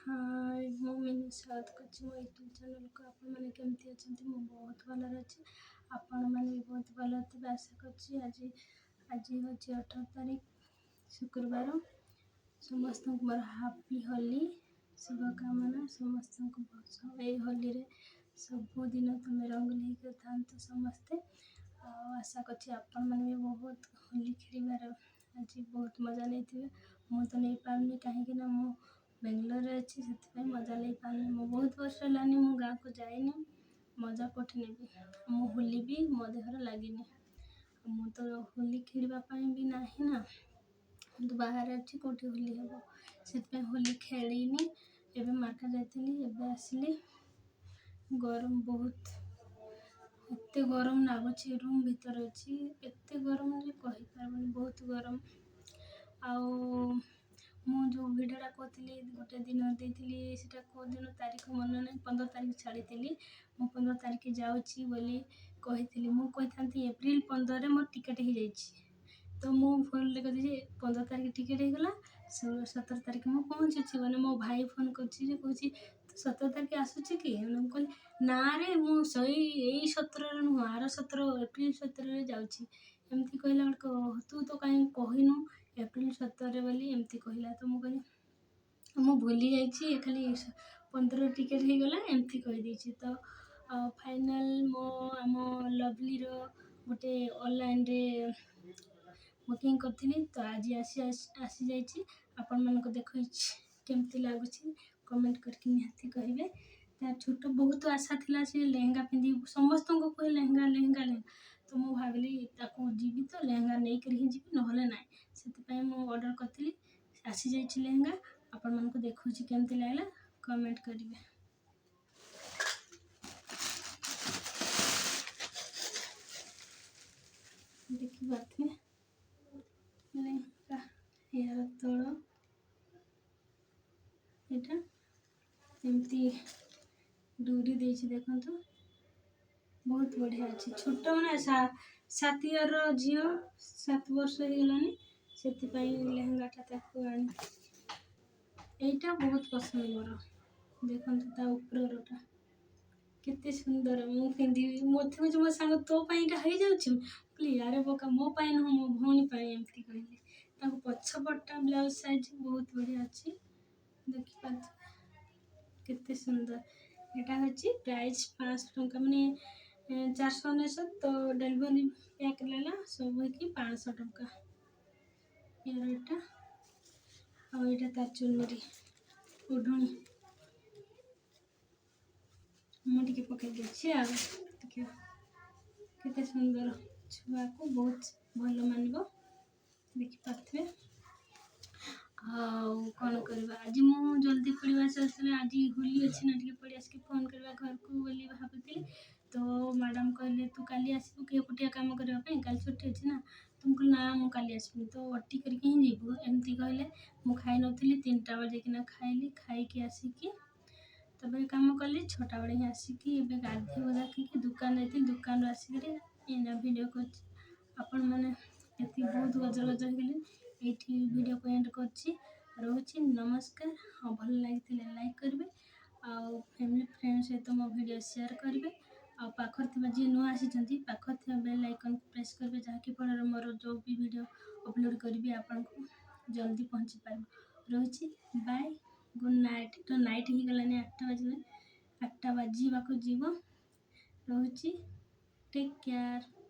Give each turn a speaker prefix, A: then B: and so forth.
A: हाय ମୁଁ ମିନି ସ୍ୱାଗତ କରୁଛି ମୋ ୟୁଟ୍ୟୁବ୍ ଚ୍ୟାନେଲ୍କୁ। ଆପଣମାନେ କେମିତି ଅଛନ୍ତି? ମୁଁ ବହୁତ ଭଲରେ ଅଛି, ଆପଣମାନେ ବି ବହୁତ ଭଲ ଥିବେ ଆଶା କରୁଛି। ଆଜି ହେଉଛି 18 ତାରିଖ ଶୁକ୍ରବାର। ସମସ୍ତଙ୍କୁ ମୋର ହାପି ହୋଲି ଶୁଭକାମନା। ସମସ୍ତଙ୍କୁ ଏଇ ହୋଲିରେ ସବୁଦିନ ତୁମେ ରଙ୍ଗୀନ ହେଇକି ଥାନ୍ତୁ ସମସ୍ତେ। ଆଉ ଆଶା କରୁଛି ଆପଣମାନେ ବି ବହୁତ ହୋଲି ଖେଳିବାର ଆଜି ବହୁତ ମଜା ନେଇଥିବେ। ମୁଁ ତ ନେଇପାରୁନି, କାହିଁକିନା ମୁଁ ବେଙ୍ଗଲୋରରେ ଅଛି, ସେଥିପାଇଁ ମଜା ନେଇପାରୁନି। ମୁଁ ବହୁତ ବର୍ଷ ହେଲାନି ମୁଁ ଗାଁକୁ ଯାଇନି, ମଜା କୋଉଠି ନେବି? ମୁଁ ହୋଲି ବି ମୋ ଦେହରେ ଲାଗିନି। ମୁଁ ତ ହୋଲି ଖେଳିବା ପାଇଁ ବି ନାହିଁ ନା, ମୁଁ ତ ବାହାରେ ଅଛି, କେଉଁଠି ହୋଲି ହେବ? ସେଥିପାଇଁ ହୋଲି ଖେଳିନି। ଏବେ ମାର୍କେଟ ଯାଇଥିଲି, ଏବେ ଆସିଲି। ଗରମ ବହୁତ, ଏତେ ଗରମ ଲାଗୁଛି। ରୁମ୍ ଭିତରେ ଅଛି, ଏତେ ଗରମ ଯେ କହିପାରିବନି, ବହୁତ ଗରମ। ଆଉ ମୁଁ ଯେଉଁ ଭିଡ଼ିଓଟା କରିଥିଲି, ଗୋଟେ ଦିନ ଦେଇଥିଲି, ସେଟା କେଉଁ ଦିନ ତାରିଖ ମନେ ନାହିଁ, 15 ତାରିଖ ଛାଡ଼ିଥିଲି। ମୁଁ 15 ତାରିଖ ଯାଉଛି ବୋଲି କହିଥିଲି। ମୁଁ କହିଥାନ୍ତି ଏପ୍ରିଲ 15ରେ ମୋର ଟିକେଟ୍ ହେଇଯାଇଛି। ତ ମୁଁ ଫୋନ୍ରେ କହିଛି 15 ତାରିଖ ଟିକେଟ୍ ହେଇଗଲା, 17 ତାରିଖ ମୁଁ ପହଞ୍ଚୁଛି। ମାନେ ମୋ ଭାଇ ଫୋନ୍ କରୁଛି ଯେ କହୁଛି ତୁ 17 ତାରିଖ ଆସୁଛି କି? ମୁଁ କହିଲି ନାରେ, ମୁଁ ଏଇ 17ରେ ନୁହଁ, ଆର 17 ଏପ୍ରିଲ 17ରେ ଯାଉଛି। ଏମିତି କହିଲା ବେଳକୁ ତୁ ତ କାହିଁ କହିନୁ ଏପ୍ରିଲ 17ରେ ବୋଲି ଏମିତି କହିଲା। ତ ମୁଁ କହିଲି ମୁଁ ଭୁଲି ଯାଇଛି, ଖାଲି 15 ଟିକେଟ୍ ହେଇଗଲା ଏମିତି କହିଦେଇଛି। ତ ଫାଇନାଲ୍ ଆମ ଲଭଲିର ଗୋଟେ ଅନଲାଇନ୍ରେ ବୁକିଂ କରିଥିଲି, ତ ଆଜି ଆସିଯାଇଛି। ଆପଣମାନଙ୍କୁ ଦେଖାଇଛି କେମିତି ଲାଗୁଛି, କମେଣ୍ଟ କରିକି ନିହାତି କହିବେ। ତା ଛୋଟ ବହୁତ ଆଶା ଥିଲା, ସେ ଲେହେଙ୍ଗା ପିନ୍ଧିବି, ସମସ୍ତଙ୍କୁ କୁହେ ଲେହେଙ୍ଗା ଲେହେଙ୍ଗା ଲେହେଙ୍ଗା। ତ ମୁଁ ଭାବିଲି ତାକୁ ଯିବି ତ ଲେହେଙ୍ଗା ନେଇକରି ହିଁ ଯିବି, ନହେଲେ ନାହିଁ। ସେଥିପାଇଁ ମୁଁ ଅର୍ଡ଼ର କରିଥିଲି, ଆସିଯାଇଛି ଲେହେଙ୍ଗା। ଆପଣମାନଙ୍କୁ ଦେଖାଉଛି କେମିତି ଲାଗିଲା, କମେଣ୍ଟ କରିବେ। ଦେଖିପାରୁଥିବେ ଲେହେଙ୍ଗା, ଏହାର ତଳ ଏଇଟା ଏମିତି ଡୋରି ଦେଇଛି, ଦେଖନ୍ତୁ ବହୁତ ବଢ଼ିଆ ଅଛି। ଛୋଟ ମାନେ 7 ଇୟର୍ର ଝିଅ, 7 ବର୍ଷ ହେଇଗଲାଣି, ସେଥିପାଇଁ ଲେହେଙ୍ଗାଟା ତାକୁ ଆଣି। ଏଇଟା ବହୁତ ପସନ୍ଦ ମୋର, ଦେଖନ୍ତୁ ତା ଉପରଟା କେତେ ସୁନ୍ଦର। ମୁଁ ପିନ୍ଧିବି, ମୋତେ କହୁଛି ମୋ ସାଙ୍ଗ ତୋ ପାଇଁ ଏଇଟା ହେଇଯାଉଛି। କହିଲି ଆରେ ବୋକା, ମୋ ପାଇଁ ନୁହଁ, ମୋ ଭଉଣୀ ପାଇଁ ଏମିତି କହିଲି। ତାଙ୍କୁ ପଛପଟଟା ବ୍ଲାଉଜ ସାଇଜ୍ ବହୁତ ବଢ଼ିଆ ଅଛି, ଦେଖିପାରୁଥିବେ କେତେ ସୁନ୍ଦର। ଏଇଟା ହେଉଛି ପ୍ରାଇସ୍ 500 ଟଙ୍କା, ମାନେ 499। ତ ଡେଲିଭରି ପ୍ୟାକ୍ ନେଲା ସବୁ ହେଇକି 500 ଟଙ୍କା। ଏଇଟା ଆଉ ଏଇଟା ତା ଚୁନରି ଓଢ଼ଣୀ। ମୁଁ ଟିକେ ପକେଇ ଦେଇଛି, ଆଉ ଟିକେ କେତେ ସୁନ୍ଦର। ଛୁଆକୁ ବହୁତ ଭଲ ମାନିବ, ଦେଖିପାରୁଥିବେ। ଆଉ କ'ଣ କରିବା? ଆଜି ମୁଁ ଜଲ୍ଦି ପଳେଇ ଆସିଲି, ଆଜି ହୋଲି ଅଛି ନା, ଟିକେ ପଳେଇ ଆସିକି ଫୋନ୍ କରିବା ଘରକୁ ବୋଲି ଭାବୁଥିଲି। ତ ମ୍ୟାଡ଼ାମ୍ କହିଲେ ତୁ କାଲି ଆସିବୁ କି ଏକୁଟିଆ କାମ କରିବା ପାଇଁ, କାଲି ଛୁଟି ଅଛି ନା? ତ ମୁଁ କହିଲି ନା, ମୁଁ କାଲି ଆସିବିନି, ତ ଅଟି କରିକି ହିଁ ଯିବୁ ଏମିତି କହିଲେ। ମୁଁ ଖାଇନଥିଲି, 3ଟା ବେଳେ ଯାଇକିନା ଖାଇଲି। ଖାଇକି ଆସିକି ତାପରେ କାମ କଲି, 6ଟା ବେଳେ ହିଁ ଆସିକି ଏବେ ଗାଧୋଇ ଗାଧେଇକି ଦୋକାନ ଯାଇଥିଲି। ଦୋକାନରୁ ଆସିକିରି ଏଇନା ଭିଡ଼ିଓ କରୁଛି। ଆପଣମାନେ ଏତିକି ବହୁତ ଗଜର ଗଜର ହେଇଗଲେ, ଏଇଠି ଭିଡ଼ିଓକୁ ଏଣ୍ଡ କରୁଛି। ରହୁଛି, ନମସ୍କାର। ହଁ, ଭଲ ଲାଗିଥିଲେ ଲାଇକ୍ କରିବେ, ଆଉ ଫ୍ୟାମିଲି ଫ୍ରେଣ୍ଡ ସହିତ ମୋ ଭିଡ଼ିଓ ସେୟାର କରିବେ। ଆଉ ପାଖରେ ଥିବା ଯିଏ ନୂଆ ଆସିଛନ୍ତି, ପାଖରେ ଥିବା ବେଲ୍ ଆଇକନ୍କୁ ପ୍ରେସ୍ କରିବେ, ଯାହାକି ଫଳରେ ମୋର ଯେଉଁ ବି ଭିଡ଼ିଓ ଅପଲୋଡ଼ କରିବି ଆପଣଙ୍କୁ ଜଲ୍ଦି ପହଞ୍ଚି ପାରିବ। ରହୁଛି, ବାଏ, ଗୁଡ଼୍ ନାଇଟ୍। ତ ନାଇଟ୍ ହେଇଗଲାଣି, 8ଟା ବାଜିଲାଣି, 8ଟା ବାଜିବାକୁ ଯିବ। ରହୁଛି, ଟେକ୍ କେୟାର।